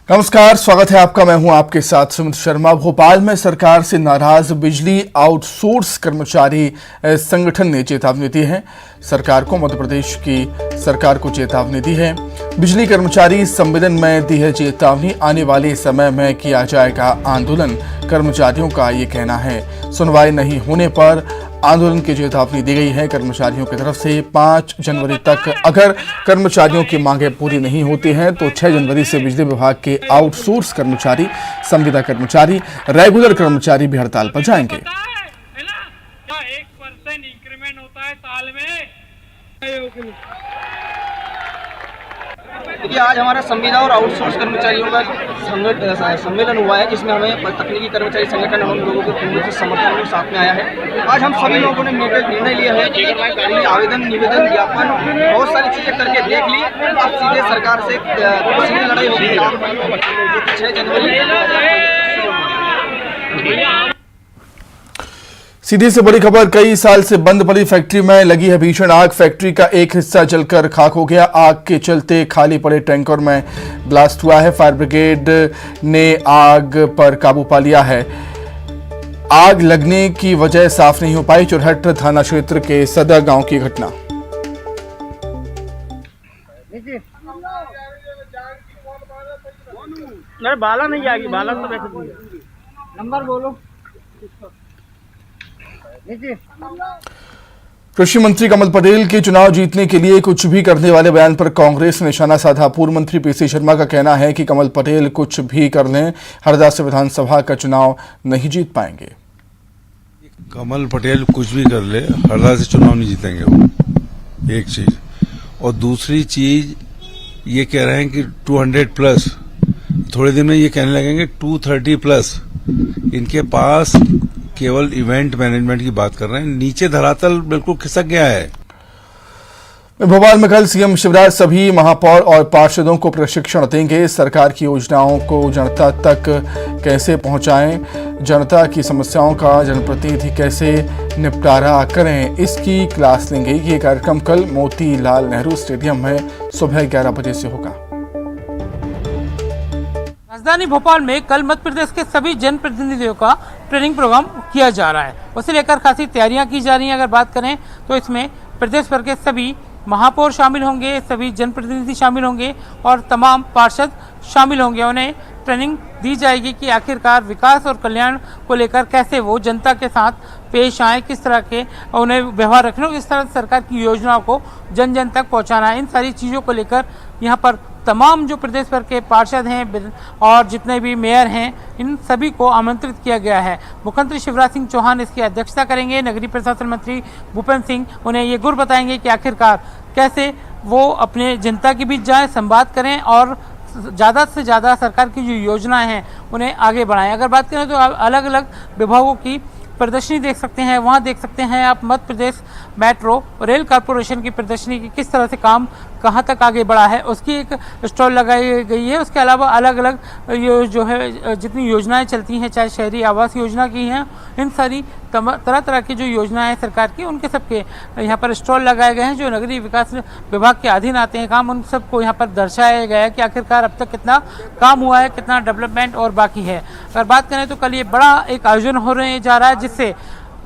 नमस्कार, स्वागत है आपका। मैं हूं आपके साथ सुमित शर्मा। भोपाल में सरकार से नाराज बिजली आउटसोर्स कर्मचारी संगठन ने चेतावनी दी है। सरकार को मध्य प्रदेश की सरकार को चेतावनी दी है। बिजली कर्मचारी सम्मेलन में दी है चेतावनी, आने वाले समय में किया जाएगा आंदोलन, कर्मचारियों का ये कहना है। सुनवाई नहीं होने पर आंदोलन की चेतावनी दी गई है कर्मचारियों की तरफ से। 5 जनवरी तक अगर कर्मचारियों की मांगें पूरी नहीं होती हैं तो 6 जनवरी से बिजली विभाग के आउटसोर्स कर्मचारी, संविदा कर्मचारी, रेगुलर कर्मचारी भी हड़ताल पर जाएंगे। 1% इंक्रीमेंट होता है साल में। देखिए, आज हमारा संविदा और आउटसोर्स कर्मचारियों का सम्मेलन हुआ है, जिसमें हमें तकनीकी कर्मचारी संगठन हम लोगों के पूर्ण से समर्थन में साथ में आया है। आज हम सभी लोगों ने निर्णय लिया है कि आवेदन, निवेदन, ज्ञापन बहुत सारी चीजें करके देख ली। अब सीधे सरकार से सीधे लड़ाई होगी 6 जनवरी। सीधी से बड़ी खबर, कई साल से बंद पड़ी फैक्ट्री में लगी है भीषण आग। फैक्ट्री का एक हिस्सा जलकर खाक हो गया। आग के चलते खाली पड़े टैंकर में ब्लास्ट हुआ है। फायर ब्रिगेड ने आग पर काबू पा लिया है। आग लगने की वजह साफ नहीं हो पाई। चुरहट थाना क्षेत्र के सदर गांव की घटना। मेरे बाला नहीं आएगी, बाला तो वैसे नंबर बोलो। कृषि मंत्री कमल पटेल के चुनाव जीतने के लिए कुछ भी करने वाले बयान पर कांग्रेस ने निशाना साधा। पूर्व मंत्री पीसी शर्मा का कहना है कि कमल पटेल कुछ भी कर लें, हरदा से विधानसभा का चुनाव नहीं जीत पाएंगे। कमल पटेल कुछ भी कर ले, हरदा से चुनाव नहीं जीतेंगे वो, एक चीज। और दूसरी चीज ये कह रहे हैं कि 200 प्लस, थोड़े दिन में ये कहने लगेंगे 230 प्लस। इनके पास केवल इवेंट मैनेजमेंट की बात कर रहे हैं, नीचे धरातल बिल्कुल खिसक गया है। भोपाल में कल सीएम शिवराज सभी महापौर और पार्षदों को प्रशिक्षण देंगे। सरकार की योजनाओं को जनता तक कैसे पहुंचाएं, जनता की समस्याओं का जनप्रतिनिधि कैसे निपटारा करें, इसकी क्लास लेंगे। ये कार्यक्रम कल मोतीलाल नेहरू स्टेडियम में सुबह 11 बजे से होगा। राजधानी भोपाल में कल मध्य प्रदेश के सभी जनप्रतिनिधियों का ट्रेनिंग प्रोग्राम किया जा रहा है। उसे लेकर खासी तैयारियां की जा रही हैं। अगर बात करें तो इसमें प्रदेश भर के सभी महापौर शामिल होंगे, सभी जनप्रतिनिधि शामिल होंगे और तमाम पार्षद शामिल होंगे। उन्हें ट्रेनिंग दी जाएगी कि आखिरकार विकास और कल्याण को लेकर कैसे वो जनता के साथ पेश आए, किस तरह के उन्हें व्यवहार रखना, किस तरह सरकार की योजनाओं को जन जन तक पहुंचाना है। इन सारी चीज़ों को लेकर यहाँ पर तमाम जो प्रदेश भर के पार्षद हैं और जितने भी मेयर हैं, इन सभी को आमंत्रित किया गया है। मुख्यमंत्री शिवराज सिंह चौहान इसकी अध्यक्षता करेंगे। नगरीय प्रशासन मंत्री भूपेंद्र सिंह उन्हें ये गुर बताएंगे कि आखिरकार कैसे वो अपने जनता के बीच जाएं, संवाद करें और ज़्यादा से ज़्यादा सरकार की जो योजनाएं हैं उन्हें आगे बढ़ाएं। अगर बात करें तो अलग अलग विभागों की प्रदर्शनी देख सकते हैं। वहाँ देख सकते हैं आप Madhya Pradesh metro rail corporation की प्रदर्शनी की किस तरह से काम कहाँ तक आगे बढ़ा है, उसकी एक स्टॉल लगाई गई है। उसके अलावा अलग अलग जो है जितनी योजनाएं चलती हैं, चाहे शहरी आवास योजना की हैं, इन सारी तरह तरह की जो योजनाएं हैं सरकार की, उनके सबके यहाँ पर स्टॉल लगाए गए हैं। जो नगरीय विकास विभाग के अधीन आते हैं काम, उन सबको यहाँ पर दर्शाया गया है कि आखिरकार अब तक कितना काम हुआ है, कितना डेवलपमेंट और बाकी है। अगर बात करें तो कल ये बड़ा एक आयोजन होने जा रहा है, जिससे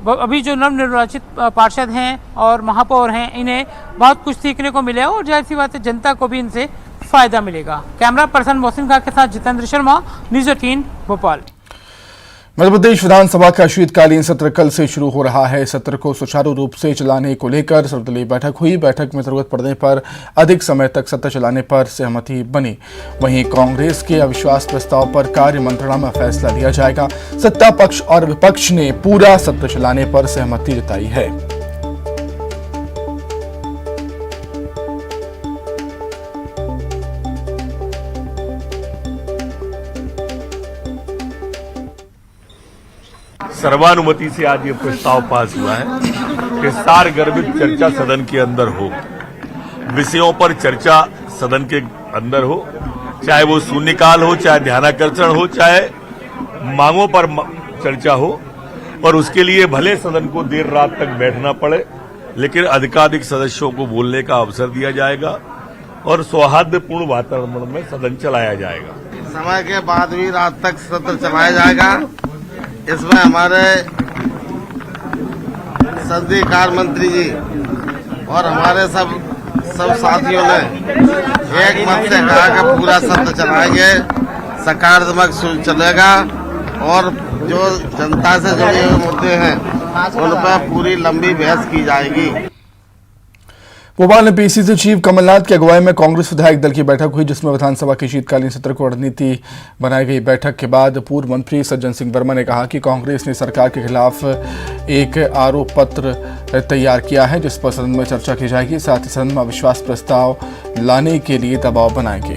अभी जो नवनिर्वाचित पार्षद हैं और महापौर हैं, इन्हें बहुत कुछ सीखने को मिलेगा और जाहिर सी बात है जनता को भी इनसे फायदा मिलेगा। कैमरा पर्सन मोहसिन खान के साथ जितेंद्र शर्मा, न्यूज़ 18 भोपाल। मध्य प्रदेश विधानसभा का शीतकालीन सत्र कल से शुरू हो रहा है। सत्र को सुचारू रूप से चलाने को लेकर सर्वदलीय बैठक हुई। बैठक में जरूरत पड़ने पर अधिक समय तक सत्र चलाने पर सहमति बनी। वहीं कांग्रेस के अविश्वास प्रस्ताव पर कार्य मंत्रणा में फैसला लिया जाएगा। सत्ता पक्ष और विपक्ष ने पूरा सत्र चलाने पर सहमति जताई है। सर्वानुमति से आज ये प्रस्ताव पास हुआ है कि सारगर्भित चर्चा सदन के अंदर हो, विषयों पर चर्चा सदन के अंदर हो, चाहे वो शून्यकाल हो, चाहे ध्यानाकर्षण हो, चाहे मांगों पर चर्चा हो। और उसके लिए भले सदन को देर रात तक बैठना पड़े, लेकिन अधिकाधिक सदस्यों को बोलने का अवसर दिया जाएगा। और सौहार्दपूर्ण वातावरण में सदन चलाया जाएगा। समय के बाद भी रात तक सत्र चलाया जाएगा। इसमें हमारे संसदीय कार्य मंत्री जी और हमारे सब साथियों ने एक मत से कहा कि पूरा सत्र चलाएंगे, सकारात्मक चलेगा और जो जनता से जुड़े हुए मुद्दे हैं उन पर पूरी लंबी बहस की जाएगी। भोपाल में पीसीसी चीफ कमलनाथ की अगुवाई में कांग्रेस विधायक दल की बैठक हुई, जिसमें विधानसभा के शीतकालीन सत्र को रणनीति बनाई गई। बैठक के बाद पूर्व मंत्री सज्जन सिंह वर्मा ने कहा कि कांग्रेस ने सरकार के खिलाफ एक आरोप पत्र तैयार किया है, जिस पर सदन में चर्चा की जाएगी। साथ ही सदन में अविश्वास प्रस्ताव लाने के लिए दबाव बनाएंगे।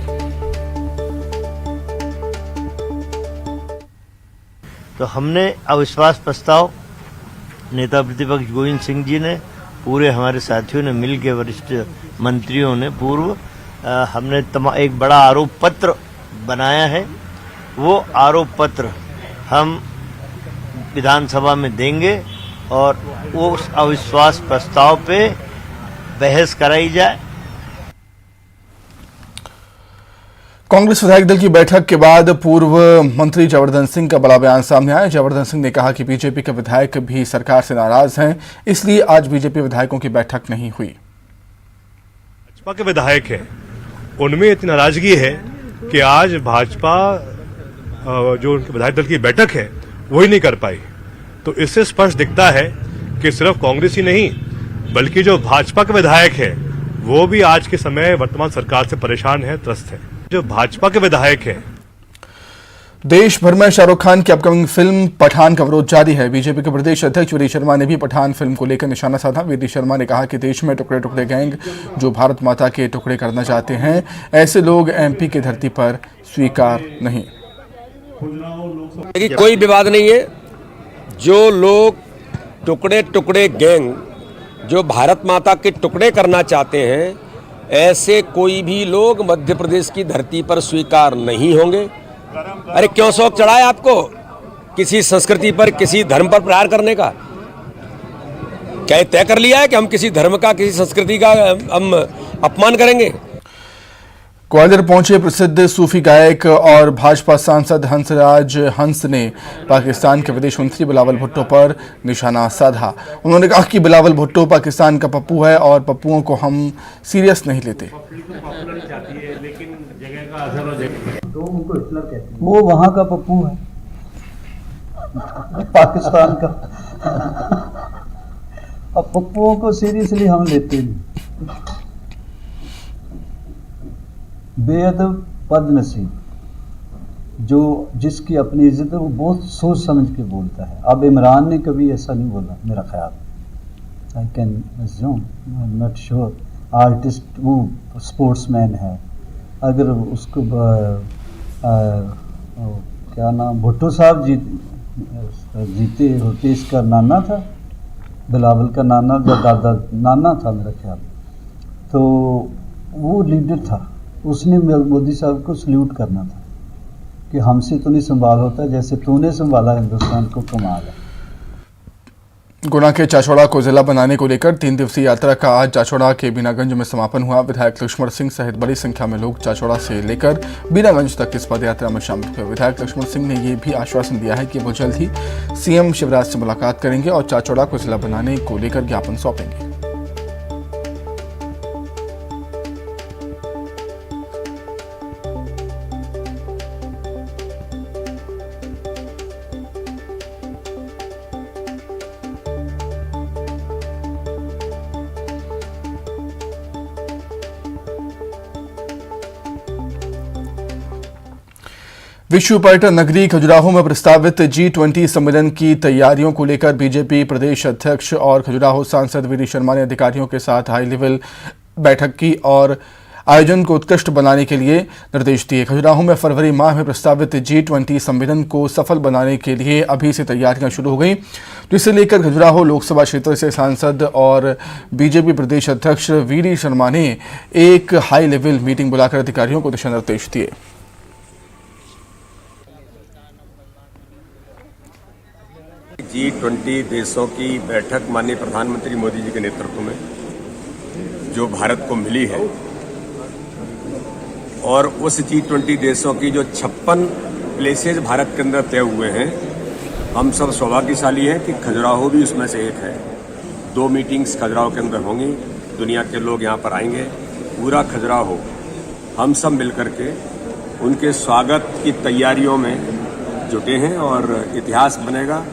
तो हमने अविश्वास प्रस्ताव नेता प्रतिपक्ष गोविंद सिंह जी ने, पूरे हमारे साथियों ने मिलकर, वरिष्ठ मंत्रियों ने पूर्व हमने एक बड़ा आरोप पत्र बनाया है। वो आरोप पत्र हम विधानसभा में देंगे और वो उस अविश्वास प्रस्ताव पे बहस कराई जाए। कांग्रेस विधायक दल की बैठक के बाद पूर्व मंत्री जयवर्धन सिंह का बड़ा बयान सामने आया। जयवर्धन सिंह ने कहा कि बीजेपी के विधायक भी सरकार से नाराज हैं, इसलिए आज बीजेपी विधायकों की बैठक नहीं हुई। भाजपा के विधायक हैं, उनमें इतनी नाराजगी है कि आज भाजपा जो उनके विधायक दल की बैठक है वो ही नहीं कर पाई। तो इससे स्पष्ट दिखता है कि सिर्फ कांग्रेस ही नहीं बल्कि जो भाजपा के विधायक है वो भी आज के समय वर्तमान सरकार से परेशान है, त्रस्त है। जो भाजपा के विधायक हैं, देश भर में शाहरुख खान की अपकमिंग फिल्म पठान का विरोध जारी है। बीजेपी के प्रदेश अध्यक्ष वीडी शर्मा ने भी पठान फिल्म को लेकर निशाना साधा। वीडी शर्मा ने कहा कि देश में टुकड़े टुकड़े गैंग जो भारत माता के टुकड़े करना चाहते हैं, ऐसे लोग एमपी की धरती पर स्वीकार नहीं। कोई विवाद नहीं है। जो लोग टुकड़े टुकड़े गैंग जो भारत माता के टुकड़े करना चाहते हैं, ऐसे कोई भी लोग मध्य प्रदेश की धरती पर स्वीकार नहीं होंगे। अरे क्यों शौक चढ़ा है आपको किसी संस्कृति पर, किसी धर्म पर प्रहार करने का? क्या तय कर लिया है कि हम किसी धर्म का, किसी संस्कृति का हम अपमान करेंगे? ग्वालियर पहुंचे प्रसिद्ध सूफी गायक और भाजपा सांसद हंसराज हंस ने पाकिस्तान के विदेश मंत्री बिलावल भुट्टो पर निशाना साधा। उन्होंने कहा कि बिलावल भुट्टो पाकिस्तान का पप्पू है और पप्पुओं को हम सीरियस नहीं लेते। वो वहाँ का पप्पू है, पाकिस्तान का। अब पप्पुओं को सीरियसली हम लेते नहीं। बेअदब बदनसीब जो जिसकी अपनी इज्जत है वो बहुत सोच समझ के बोलता है। अब इमरान ने कभी ऐसा नहीं बोला, मेरा ख्याल। I can assume, I am not sure. Artist, वो स्पोर्ट्समैन है। अगर उसको क्या नाम, भुट्टो साहब जीते होते, इसका नाना था, बिलावल का नाना या दादा, नाना था मेरा ख्याल। तो वो लीडर था, उसने मोदी साहब को सल्यूट करना था कि हमसे तो नहीं संभाल होता, जैसे तूने संभाला हिंदुस्तान को, कमाल है। गुना के चाचौड़ा को जिला बनाने को लेकर 3 दिवसीय यात्रा का आज चाचौड़ा के बीनागंज में समापन हुआ। विधायक लक्ष्मण सिंह सहित बड़ी संख्या में लोग चाचौड़ा से लेकर बीनागंज तक इस पदयात्रा में शामिल हुए। विधायक लक्ष्मण सिंह ने यह भी आश्वासन दिया है कि वो जल्द ही सीएम शिवराज से मुलाकात करेंगे और चाचौड़ा को जिला बनाने को लेकर ज्ञापन सौंपेंगे। विश्व पर्यटन नगरी खजुराहो में प्रस्तावित G20 सम्मेलन की तैयारियों को लेकर बीजेपी प्रदेश अध्यक्ष और खजुराहो सांसद वीडी शर्मा ने अधिकारियों के साथ हाई लेवल बैठक की और आयोजन को उत्कृष्ट बनाने के लिए निर्देश दिए। खजुराहो में फरवरी माह में प्रस्तावित G20 सम्मेलन को सफल बनाने के लिए अभी से तैयारियां शुरू हो गई, जिसे लेकर खजुराहो लोकसभा क्षेत्र से सांसद और बीजेपी प्रदेश अध्यक्ष वीडी शर्मा ने एक हाई लेवल मीटिंग बुलाकर अधिकारियों को दिशा निर्देश दिए। G20 देशों की बैठक माननीय प्रधानमंत्री मोदी जी के नेतृत्व में जो भारत को मिली है, और उस G20 देशों की जो 56 प्लेसेज भारत के अंदर तय हुए हैं, हम सब सौभाग्यशाली हैं कि खजुराहो भी उसमें से एक है। 2 मीटिंग्स खजुराहो के अंदर होंगी, दुनिया के लोग यहाँ पर आएंगे, पूरा खजुराहो हम सब मिलकर के उनके स्वागत की तैयारियों में जुटे हैं और इतिहास बनेगा।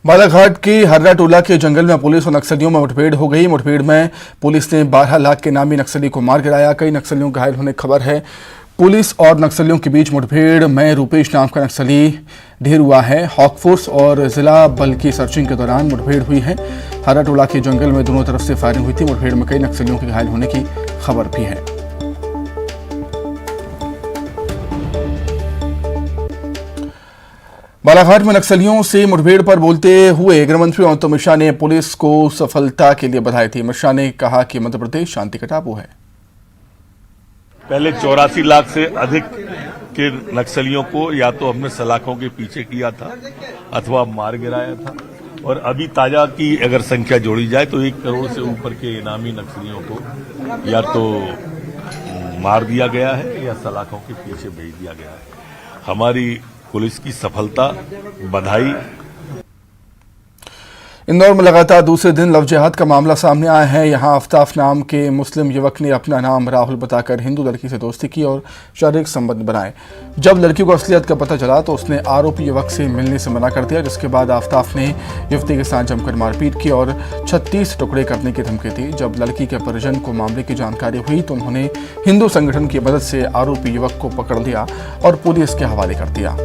बालाघाट के हर्रा टोला के जंगल में पुलिस और नक्सलियों में मुठभेड़ हो गई। मुठभेड़ में पुलिस ने 12 लाख के नामी नक्सली को मार गिराया। कई नक्सलियों घायल होने की खबर है। पुलिस और नक्सलियों के बीच मुठभेड़ में रूपेश नाम का नक्सली ढेर हुआ है। हॉक फोर्स और जिला बल की सर्चिंग के दौरान मुठभेड़ हुई है। हर्रा टोला के जंगल में दोनों तरफ से फायरिंग हुई थी। मुठभेड़ में कई नक्सलियों के घायल होने की खबर भी है। बालाघाट में नक्सलियों से मुठभेड़ पर बोलते हुए गृहमंत्री अमित शाह ने पुलिस को सफलता के लिए बधाई थी। अमित शाह ने कहा कि मध्य प्रदेश शांति का टापू है। पहले 84 लाख से अधिक के नक्सलियों को या तो हमने सलाखों के पीछे किया था अथवा मार गिराया था, और अभी ताजा की अगर संख्या जोड़ी जाए तो 1 करोड़ से ऊपर के इनामी नक्सलियों को या तो मार दिया गया है या सलाखों के पीछे भेज दिया गया है। हमारी पुलिस की सफलता, बधाई। इंदौर में लगातार दूसरे दिन लव जिहाद का मामला सामने आया है। यहां आफ्ताफ नाम के मुस्लिम युवक ने अपना नाम राहुल बताकर हिंदू लड़की से दोस्ती की और शारीरिक संबंध बनाए। जब लड़की को असलियत का पता चला तो उसने आरोपी युवक से मिलने से मना कर दिया, जिसके बाद आफ्ताफ ने युवती के साथ जमकर मारपीट की और 36 टुकड़े करने की धमकी दी। जब लड़की के परिजन को मामले की जानकारी हुई तो उन्होंने हिंदू संगठन की मदद से आरोपी युवक को पकड़ लिया और पुलिस के हवाले कर दिया।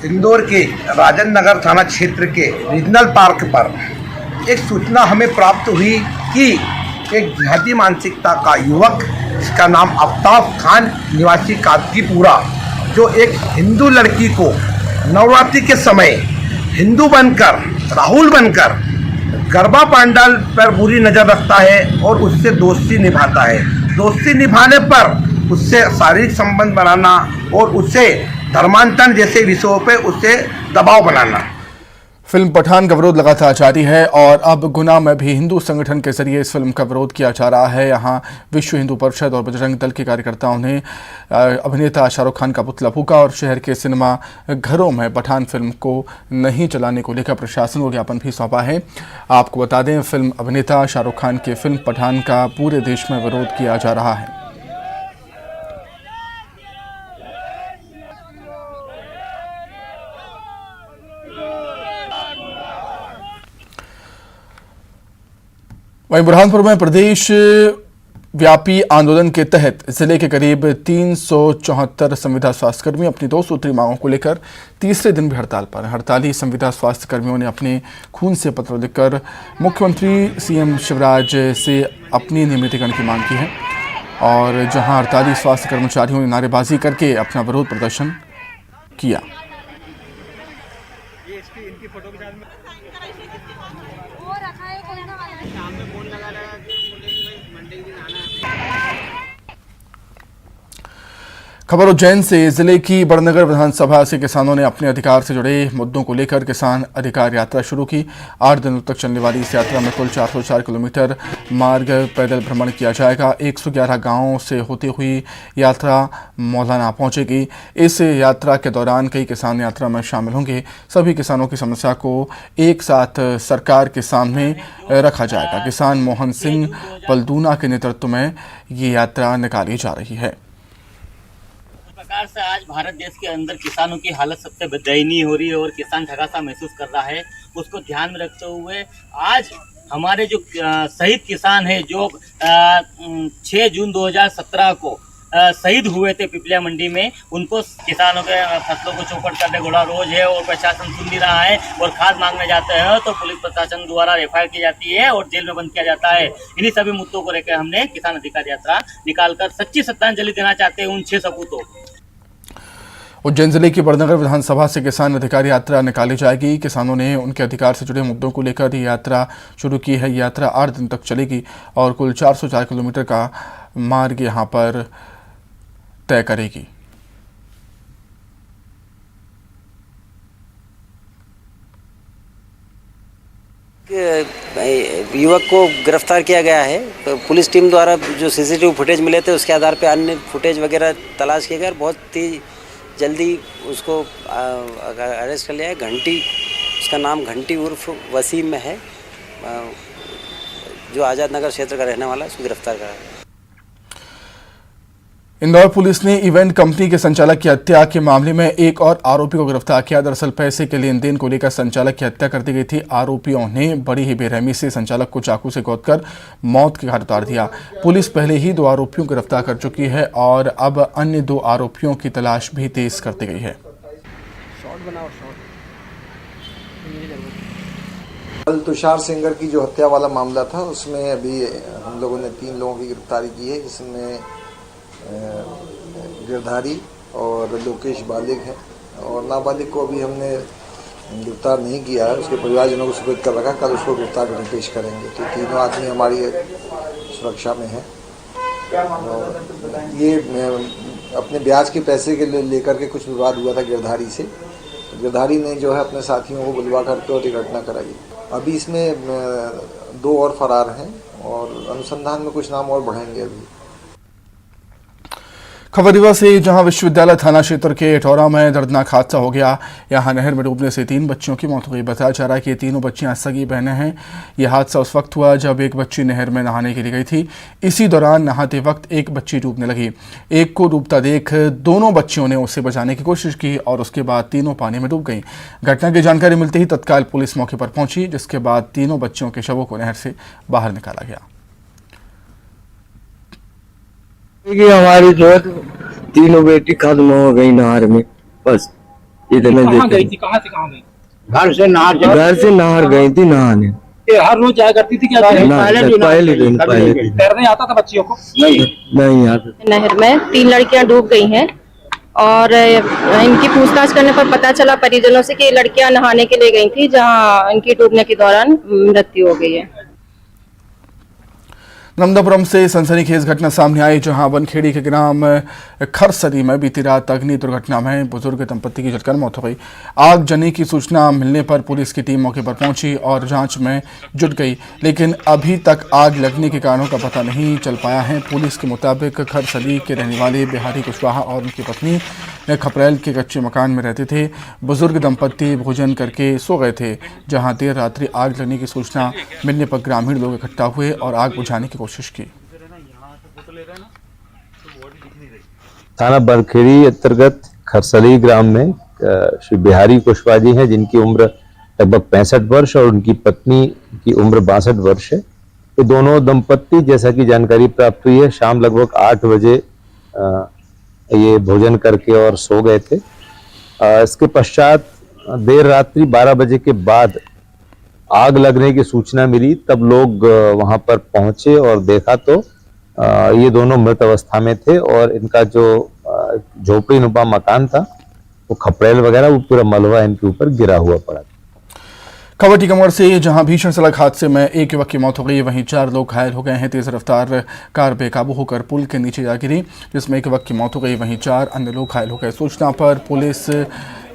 इंदौर के राजन नगर थाना क्षेत्र के रीजनल पार्क पर एक सूचना हमें प्राप्त हुई कि एक जिहादी मानसिकता का युवक, जिसका नाम आफ्ताफ खान निवासी कादकीपुरा, जो एक हिंदू लड़की को नवरात्रि के समय हिंदू बनकर, राहुल बनकर गरबा पंडाल पर बुरी नज़र रखता है और उससे दोस्ती निभाता है। दोस्ती निभाने पर उससे शारीरिक संबंध बनाना और उससे धर्मांतरण जैसे विषयों पे उससे दबाव बनाना। फिल्म पठान का विरोध लगातार जारी है और अब गुना में भी हिंदू संगठन के जरिए इस फिल्म का विरोध किया जा रहा है। यहां विश्व हिंदू परिषद और बजरंग दल के कार्यकर्ताओं ने अभिनेता शाहरुख खान का पुतला फूंका और शहर के सिनेमा घरों में पठान फिल्म को नहीं चलाने को लेकर प्रशासन को ज्ञापन भी सौंपा है। आपको बता दें, फिल्म अभिनेता शाहरुख खान की फिल्म पठान का पूरे देश में विरोध किया जा रहा है। वहीं बुरहानपुर में प्रदेश व्यापी आंदोलन के तहत जिले के करीब 374 संविदा स्वास्थ्यकर्मी अपनी 2 सूत्री मांगों को लेकर तीसरे दिन भी हड़ताल पर। हड़ताली संविदा स्वास्थ्यकर्मियों ने अपने खून से पत्र लिखकर मुख्यमंत्री सीएम शिवराज से अपनी नियमितीकरण की मांग की है और जहां हड़ताली स्वास्थ्य कर्मचारियों ने नारेबाजी करके अपना विरोध प्रदर्शन किया। खबर उज्जैन से। जिले की बड़नगर विधानसभा से किसानों ने अपने अधिकार से जुड़े मुद्दों को लेकर किसान अधिकार यात्रा शुरू की। 8 दिनों तक चलने वाली इस यात्रा में कुल 404 किलोमीटर मार्ग पैदल भ्रमण किया जाएगा। 111 गांवों से होती हुई यात्रा मौलाना पहुंचेगी। इस यात्रा के दौरान कई किसान यात्रा में शामिल होंगे। सभी किसानों की समस्या को एक साथ सरकार के सामने रखा जाएगा। किसान मोहन सिंह पलदूना के नेतृत्व में ये यात्रा निकाली जा रही है। प्रकार से आज भारत देश के अंदर किसानों की हालत सबसे दयनीय हो रही है और किसान ठगासा महसूस कर रहा है। उसको ध्यान में रखते हुए आज हमारे जो शहीद किसान है, जो 6 जून 2017 को शहीद हुए थे पिपलिया मंडी में, उनको किसानों के फसलों को चौपट करने घोड़ा रोज है और प्रशासन सुन नहीं रहा है और खाद मांगने जाते हैं तो पुलिस प्रशासन द्वारा एफआईआर की जाती है और जेल में बंद किया जाता है। इन्हीं सभी मुद्दों को लेकर हमने किसान अधिकार यात्रा निकालकर सच्ची श्रद्धांजलि देना चाहते हैं उन 6 सपूतों। उज्जैन जिले की बड़नगर विधानसभा से किसान अधिकार यात्रा निकाली जाएगी। किसानों ने उनके अधिकार से जुड़े मुद्दों को लेकर ये यात्रा शुरू की है। यात्रा 8 दिन तक चलेगी और कुल 404 किलोमीटर का मार्ग यहां पर तय करेगी। युवक को गिरफ्तार किया गया है। तो पुलिस टीम द्वारा जो सीसीटीवी फुटेज मिले थे उसके आधार पर अन्य फुटेज वगैरह तलाश किए गए और बहुत ही जल्दी उसको अरेस्ट कर लिया है। घंटी, उसका नाम घंटी उर्फ वसीम है, जो आज़ाद नगर क्षेत्र का रहने वाला है, उसको गिरफ्तार करा है। इंदौर पुलिस ने इवेंट कंपनी के संचालक की हत्या के मामले में एक और आरोपी को गिरफ्तार किया। दरअसल पैसे के लेन देन को लेकर संचालक की हत्या कर दी गई थी। आरोपियों ने बड़ी ही बेरहमी से संचालक को चाकू से गोदकर मौत के घाट उतार दिया। पुलिस पहले ही 2 आरोपियों को गिरफ्तार कर चुकी है और अब अन्य 2 आरोपियों की तलाश भी तेज कर दी गई है। कल तुषार सेंगर की जो हत्या वाला मामला था उसमें अभी हम लोगों ने 3 लोगों की गिरफ्तारी की है, जिसमें गिरधारी और लोकेश बालिग है और नाबालिग को अभी हमने गिरफ्तार नहीं किया है, उसके परिवारजनों को सुपुर्द कर रखा। कल उसको गिरफ्तार करके पेश करेंगे। तो 3 आदमी हमारी सुरक्षा में है और ये अपने ब्याज के पैसे के लेकर के कुछ विवाद हुआ था गिरधारी से। तो गिरधारी ने जो है अपने साथियों को बुलवा करके और ये घटना कराई। अभी इसमें 2 और फरार हैं और अनुसंधान में कुछ नाम और बढ़ेंगे। अभी खबर रीवा से, जहां विश्वविद्यालय थाना क्षेत्र के एटौरा में दर्दनाक हादसा हो गया। यहां नहर में डूबने से 3 बच्चियों की मौत हो गई। बताया जा रहा है कि ये तीनों बच्चियां सगी बहनें हैं। यह हादसा उस वक्त हुआ जब एक बच्ची नहर में नहाने के लिए गई थी। इसी दौरान नहाते वक्त एक बच्ची डूबने लगी। एक को डूबता देख दोनों बच्चियों ने उसे बचाने की कोशिश की और उसके बाद तीनों पानी में डूब गईं। घटना की जानकारी मिलते ही तत्काल पुलिस मौके पर पहुंची, जिसके बाद तीनों बच्चियों के शवों को नहर से बाहर निकाला गया। हमारी जो तीनों बेटी खत्म हो गई नहर में, बस इतने कहाँ गई थी? कहाँ से कहाँ गई? घर से नहर गई थी नहाने। हर रोज जाया करती थी क्या? पहले दिन तैरने आता था बच्चियों को? नहीं आता। नहर में 3 लड़कियां डूब गई हैं और इनकी पूछताछ करने पर पता चला परिजनों से कि ये लड़कियां नहाने के लिए गई थी, जहां इनकी डूबने के दौरान मृत्यु हो गई है। नंदापुरम से सनसनीखेज घटना सामने आई, जहां वनखेड़ी के ग्राम खरसरी में बीती रात अग्नि दुर्घटना में बुजुर्ग दंपति की जलकर मौत हो गई। आगजनी की सूचना मिलने पर पुलिस की टीम मौके पर पहुंची और जांच में जुट गई, लेकिन अभी तक आग लगने के कारणों का पता नहीं चल पाया है। पुलिस के मुताबिक खरसरी के रहने वाले बिहारी कुशवाहा और उनकी पत्नी खपरेल के कच्चे मकान में रहते थे। बुजुर्ग दंपति भोजन करके सो गए थे, जहां देर रात्रि आग लगने की सूचना मिलने पर ग्रामीण लोग इकट्ठा हुए और आग बुझाने की कोशिश की। थाना बरखेड़ी अंतर्गत खरसली ग्राम में श्री बिहारी कुशवाहा जी हैं, जिनकी उम्र लगभग 65 वर्ष और उनकी पत्नी की उम्र 62 वर्ष है। ये दोनों दंपत्ति, जैसा कि जानकारी प्राप्त हुई है, शाम लगभग 8 बजे ये भोजन करके और सो गए थे। इसके पश्चात देर रात्रि 12 बजे के बाद आग लगने की सूचना मिली। तब लोग वहां पर पहुंचे और देखा तो ये दोनों मृत अवस्था में थे और इनका जो झोपड़ी नुमा मकान था, वो खपरेल वगैरह, वो पूरा मलबा इनके ऊपर गिरा हुआ पड़ा। खबर टीकमगढ़ से, जहां भीषण सड़क हादसे में एक युवक की मौत हो गई, वहीं 4 लोग घायल हो गए हैं। तेज रफ्तार कार बेकाबू होकर पुल के नीचे जा गिरी, जिसमें एक युवक की मौत हो गई, वहीं 4 अन्य लोग घायल हो गए। सूचना पर पुलिस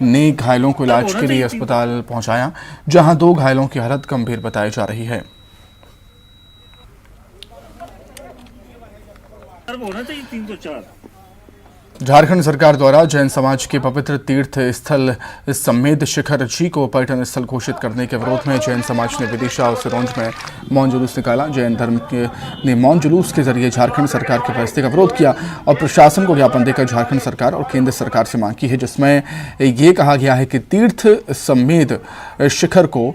ने घायलों को इलाज के लिए अस्पताल पहुंचाया, जहां 2 घायलों की हालत गंभीर बताई जा रही है। झारखंड सरकार द्वारा जैन समाज के पवित्र तीर्थ स्थल समेत शिखर जी को पर्यटन स्थल घोषित करने के विरोध में जैन समाज ने विदिशा और सिरोंज में मौन जुलूस निकाला। जैन धर्म ने मौन जुलूस के जरिए झारखंड सरकार के फैसले का विरोध किया और प्रशासन को ज्ञापन देकर झारखंड सरकार और केंद्र सरकार से मांग की है, जिसमें ये कहा गया है कि तीर्थ समेत शिखर को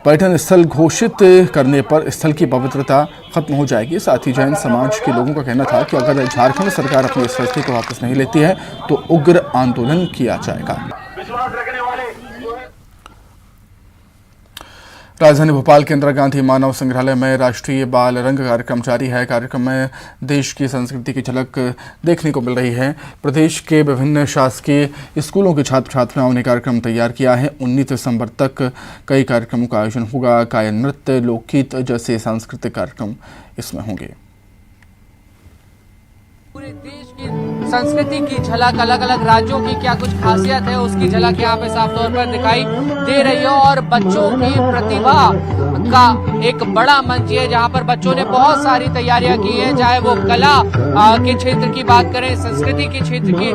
पर्यटन स्थल घोषित करने पर स्थल की पवित्रता खत्म हो जाएगी। साथ ही जैन समाज के लोगों का कहना था कि अगर झारखंड सरकार अपने इस फैसले को वापस नहीं लेती है तो उग्र आंदोलन किया जाएगा। राजधानी भोपाल के इंदिरा गांधी मानव संग्रहालय में राष्ट्रीय बाल रंग कार्यक्रम जारी है। कार्यक्रम में देश की संस्कृति की झलक देखने को मिल रही है। प्रदेश के विभिन्न शासकीय स्कूलों के छात्र छात्राओं ने कार्यक्रम तैयार किया है। 19 दिसंबर तक कई कार्यक्रमों का आयोजन होगा। गायन, नृत्य, लोकगीत जैसे सांस्कृतिक कार्यक्रम इसमें होंगे। पूरे देश की संस्कृति की झलक, अलग अलग राज्यों की क्या कुछ खासियत है उसकी झलक यहाँ पे साफ तौर पर दिखाई दे रही है। और बच्चों की प्रतिभा का एक बड़ा मंच है जहाँ पर बच्चों ने बहुत सारी तैयारियां की हैं, चाहे वो कला के क्षेत्र की बात करें, संस्कृति के क्षेत्र की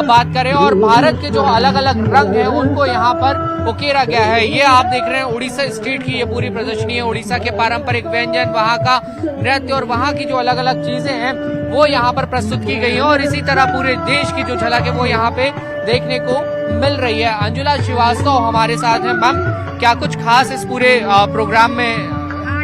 बात करें, और भारत के जो अलग अलग रंग हैं उनको यहाँ पर उकेरा गया है। ये आप देख रहे हैं उड़ीसा स्टेट की ये पूरी प्रदर्शनी है। उड़ीसा के पारंपरिक व्यंजन, वहाँ का नृत्य और वहाँ की जो अलग अलग चीजें हैं वो यहाँ पर प्रस्तुत की गई है। और इसी तरह पूरे देश की जो झलक है वो यहाँ पे देखने को मिल रही है। अंजुला श्रीवास्तव हमारे साथ हैं। मैम, क्या कुछ खास इस पूरे प्रोग्राम में?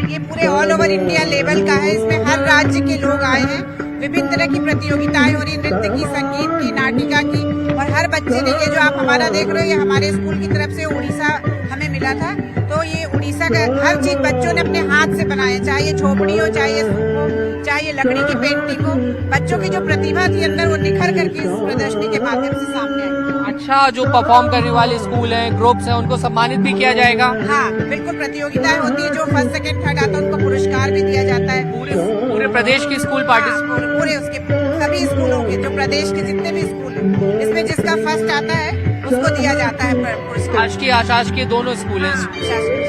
ये पूरे ऑल ओवर इंडिया लेवल का है। इसमें हर राज्य के लोग आए हैं, विभिन्न तरह की प्रतियोगिताएं हो रही, नृत्य की, संगीत की, नाटिका की, और हर बच्चे ने ये जो आप हमारा देख रहे हो ये हमारे स्कूल की तरफ से उड़ीसा हमें मिला था। तो ये उड़ीसा का हर चीज बच्चों ने अपने हाथ से बनाया, चाहे ये झोपड़ी हो, चाहे ये सूप हो, चाहे ये लकड़ी की पेंटिंग हो। बच्चों की जो प्रतिभा थी अंदर वो निखर करके इस प्रदर्शनी के माध्यम से सामने आई। अच्छा, जो परफॉर्म करने वाले स्कूल हैं, ग्रुप्स हैं, उनको सम्मानित भी किया जाएगा? हाँ बिल्कुल, प्रतियोगिताएं होती है, जो फर्स्ट सेकंड थर्ड आता है उनको पुरस्कार भी दिया जाता है। पूरे प्रदेश के स्कूल पार्टिसिपेट, पूरे उसके सभी स्कूलों के, जो प्रदेश के जितने भी स्कूल हैं, इसमें जिसका फर्स्ट आता है उसको दिया जाता है पुरस्कार। शासकीय अशासकीय दोनों स्कूल हैं?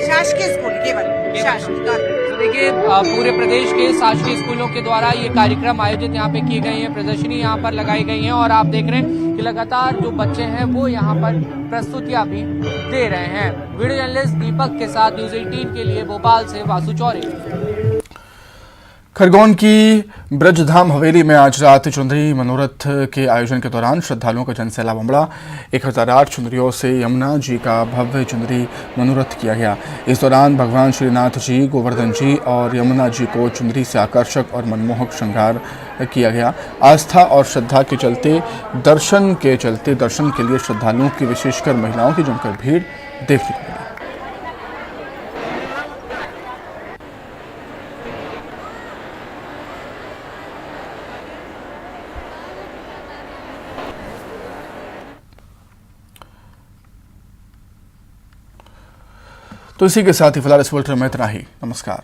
शासकीय स्कूल केवल शासकीय। तो देखिए, पूरे प्रदेश के शासकीय स्कूलों के द्वारा ये कार्यक्रम आयोजित यहाँ पे किए गए हैं, प्रदर्शनी यहाँ पर लगाई गई है, और आप देख रहे हैं कि लगातार जो बच्चे हैं वो यहाँ पर प्रस्तुतियां भी दे रहे हैं। वीडियो जर्नलिस्ट दीपक के साथ न्यूज़ 18 के लिए भोपाल से वासु चौरे। खरगोन की ब्रजधाम हवेली में आज रात चुनरी मनोरथ के आयोजन के दौरान श्रद्धालुओं का जनसैलाब उमड़ा। 1008 चुनरियों से यमुना जी का भव्य चुनरी मनोरथ किया गया। इस दौरान भगवान श्रीनाथ जी, गोवर्धन जी और यमुना जी को चुनरी से आकर्षक और मनमोहक श्रृंगार किया गया। आस्था और श्रद्धा के चलते दर्शन के लिए श्रद्धालुओं की, विशेषकर महिलाओं की जमकर भीड़ देखने को मिली। तो इसी के साथ ही फिलहाल इस बुलेटिन में इतना ही। नमस्कार।